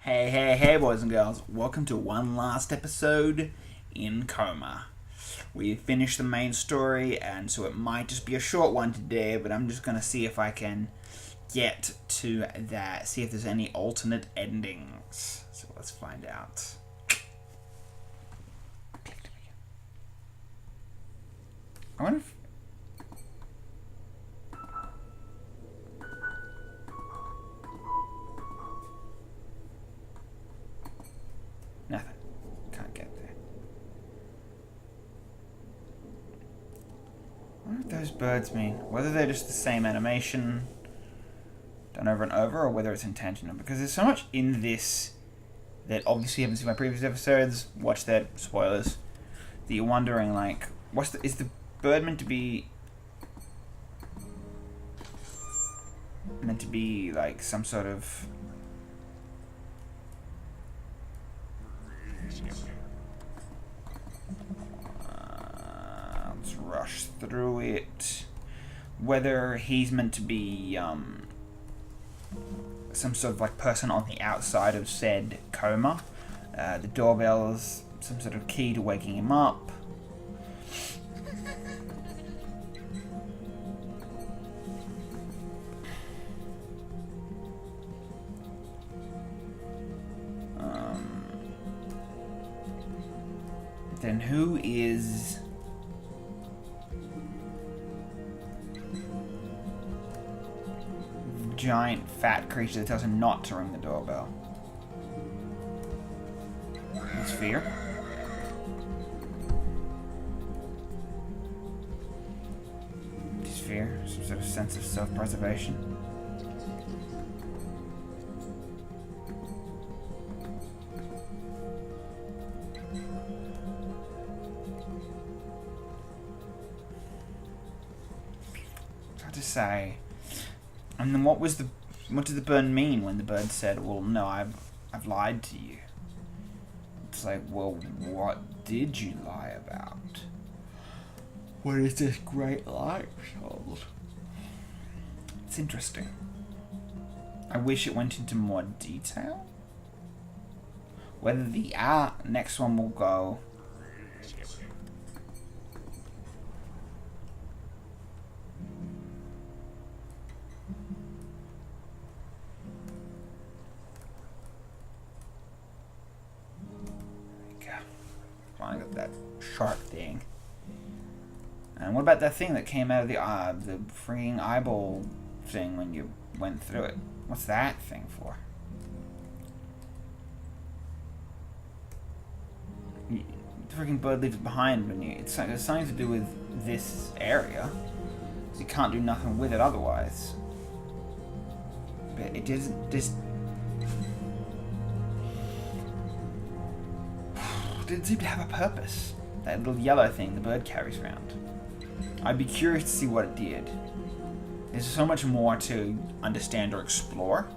Hey, boys and girls. Welcome to one last episode in Coma. We finished the main story, and so it might just be a short one today, but I'm just going to see if I can get to that, see if there's any alternate endings. So let's find out. I wonder if... Nothing. Can't get there. I wonder what those birds mean. Whether they're just the same animation done over and over, or whether it's intentional. Because there's so much in this that obviously you haven't seen my previous episodes. Watch that, spoilers. That you're wondering, like, is the bird meant to be like some sort of... let's rush through it. Whether he's meant to be some sort of like person on the outside of said coma. The doorbell is some sort of key to waking him up. Then who is... the giant fat creature that tells him not to ring the doorbell? It's fear. It's fear, some sort of sense of self-preservation. To say, and then what did the bird mean when the bird said, "Well, no, I've lied to you"? It's like, well, what did you lie about? What is this great lie, child? It's interesting. I wish it went into more detail. Whether the next one will go. I got that shark thing. And what about that thing that came out of the freaking eyeball thing when you went through it? What's that thing for? The freaking bird leaves it behind when you... It's something to do with this area. So you can't do nothing with it otherwise. But it doesn't just... didn't seem to have a purpose. That little yellow thing the bird carries around. I'd be curious to see what it did. There's so much more to understand or explore.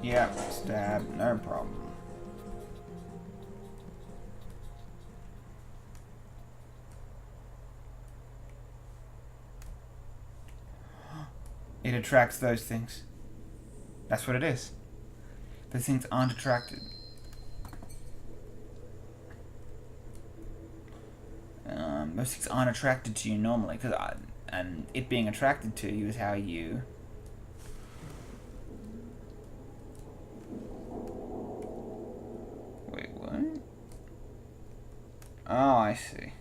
Yeah, stab, no problem. It attracts those things. That's what it is. Those things aren't attracted. Those things aren't attracted to you normally, and it being attracted to you is how you... Wait, what? Oh, I see.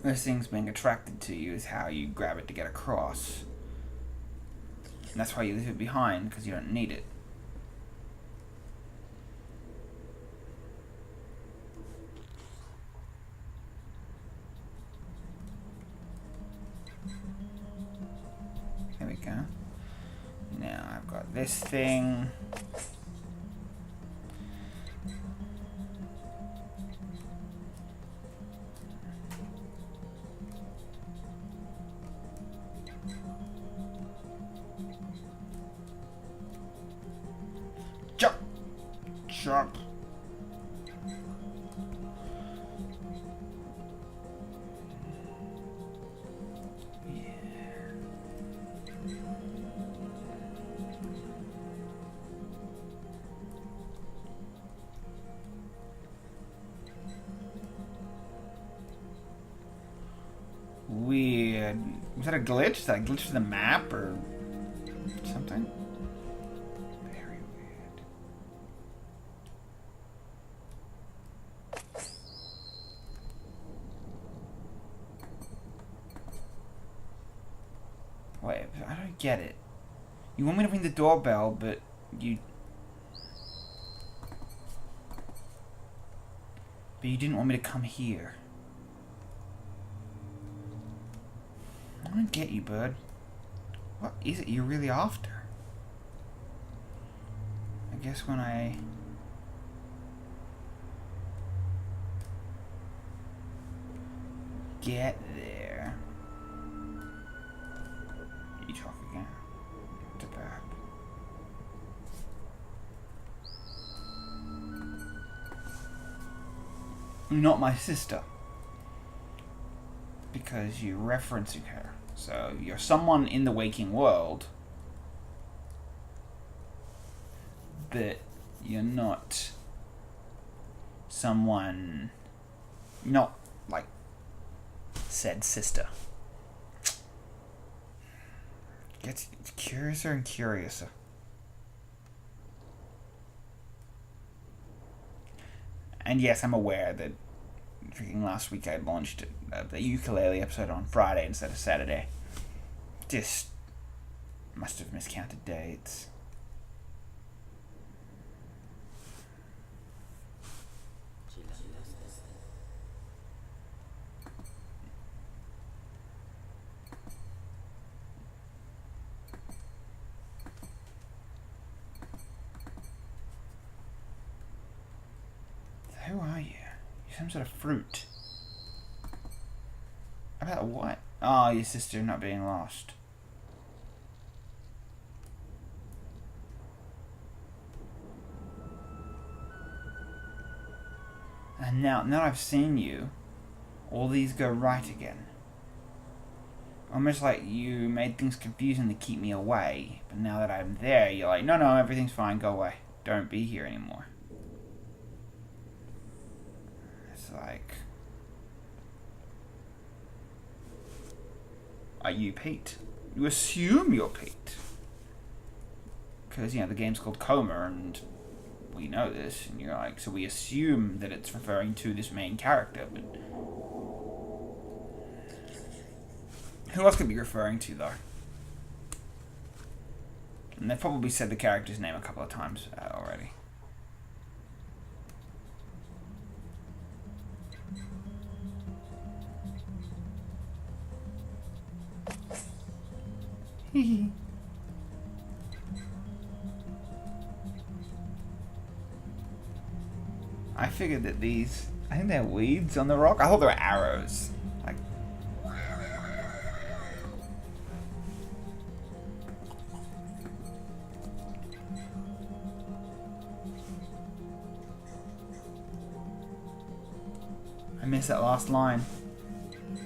Those things being attracted to you is how you grab it to get across. And that's why you leave it behind, because you don't need it. There we go. Now I've got this thing. Jump! Jump! that a glitch? Is that a glitch to the map or something? Very weird. Wait, I don't get it. You want me to ring the doorbell, but you... But you didn't want me to come here. I don't get you, bud. What is it you're really after? I guess when I... get there... You talk again. To back. You're not my sister. Because you're referencing her. So you're someone in the waking world, but you're not someone, not like said sister. Gets curiouser and curiouser. And yes, I'm aware that freaking last week I launched the ukulele episode on Friday instead of Saturday. Just must have miscounted dates. Who are you? You're some sort of fruit. About what? Oh, your sister not being lost. And now I've seen you, all these go right again. Almost like you made things confusing to keep me away, but now that I'm there, you're like, no, everything's fine, go away. Don't be here anymore. It's like... Are you Pete? You assume you're Pete. Because, the game's called Coma, and we know this, and you're like, so we assume that it's referring to this main character, but... Who else could be referring to, though? And they've probably said the character's name a couple of times already. I figured that these... I think they're weeds on the rock. I thought they were arrows. Like... I missed that last line.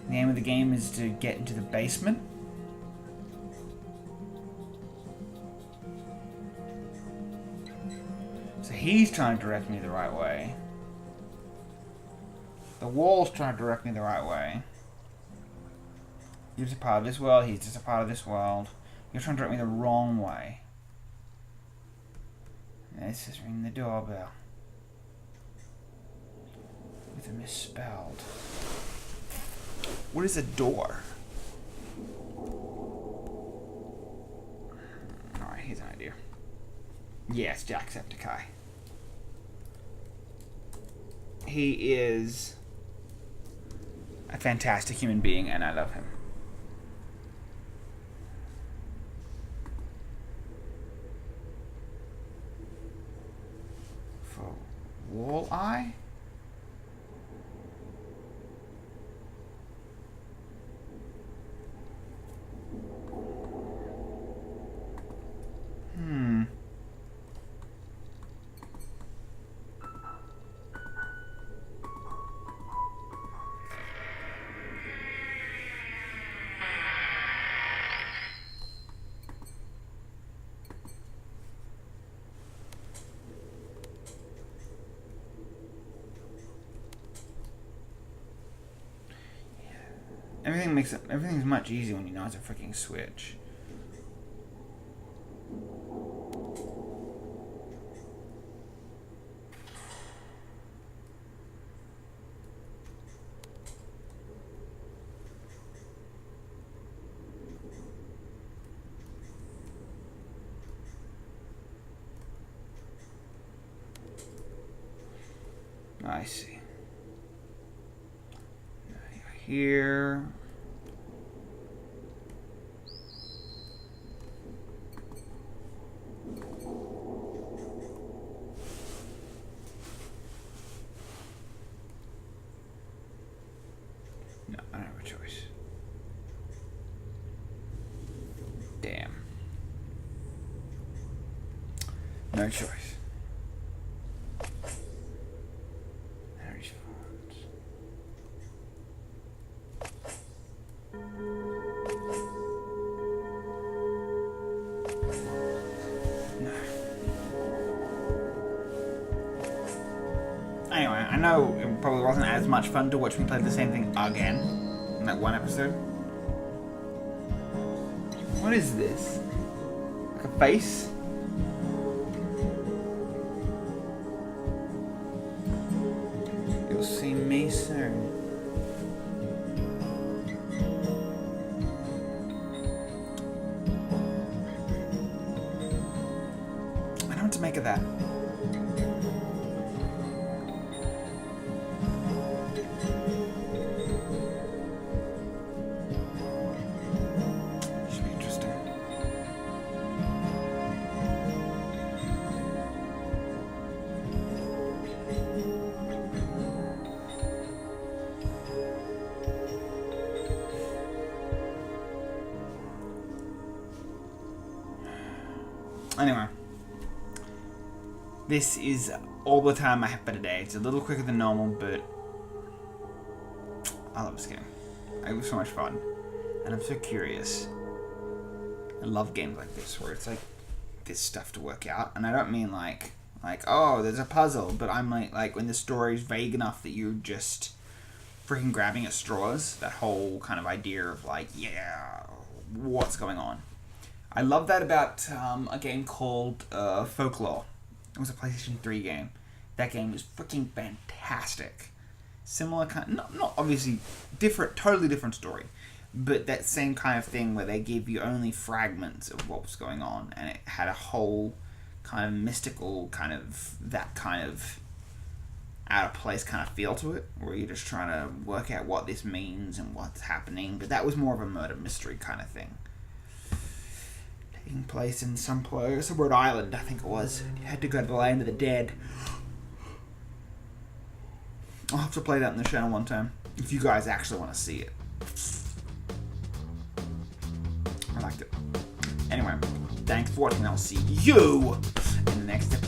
The aim of the game is to get into the basement. So he's trying to direct me the right way. The wall's trying to direct me the right way. You're just a part of this world, he's just a part of this world. You're trying to direct me the wrong way. Let's just ring the doorbell. With a misspelled. What is a door? Alright, here's an idea. Yes, Jacksepticeye. He is a fantastic human being, and I love him. For Walleye? everything's much easier when you know it's a freaking Switch. I see. Now you're here. No, I don't have a choice. Damn. No choice. Anyway, I know it probably wasn't as much fun to watch me play the same thing again in that one episode. What is this? Like a face? You'll see me soon. I don't know what to make of that. Anyway, this is all the time I have for today. It's a little quicker than normal, but I love this game. It was so much fun, and I'm so curious. I love games like this, where it's like this stuff to work out, and I don't mean like oh, there's a puzzle, but I'm like when the story's vague enough that you're just freaking grabbing at straws. That whole kind of idea of like, yeah, what's going on? I love that about a game called Folklore. It was a PlayStation 3 game. That game was freaking fantastic. Similar kind, not obviously different, totally different story, but that same kind of thing where they gave you only fragments of what was going on, and it had a whole kind of mystical kind of out of place kind of feel to it, where you're just trying to work out what this means and what's happening. But that was more of a murder mystery kind of thing. Taking place in some Rhode Island, I think it was. You had to go to the land of the dead. I'll have to play that in the channel one time, if you guys actually want to see it. I liked it. Anyway, thanks for watching. I'll see you in the next episode.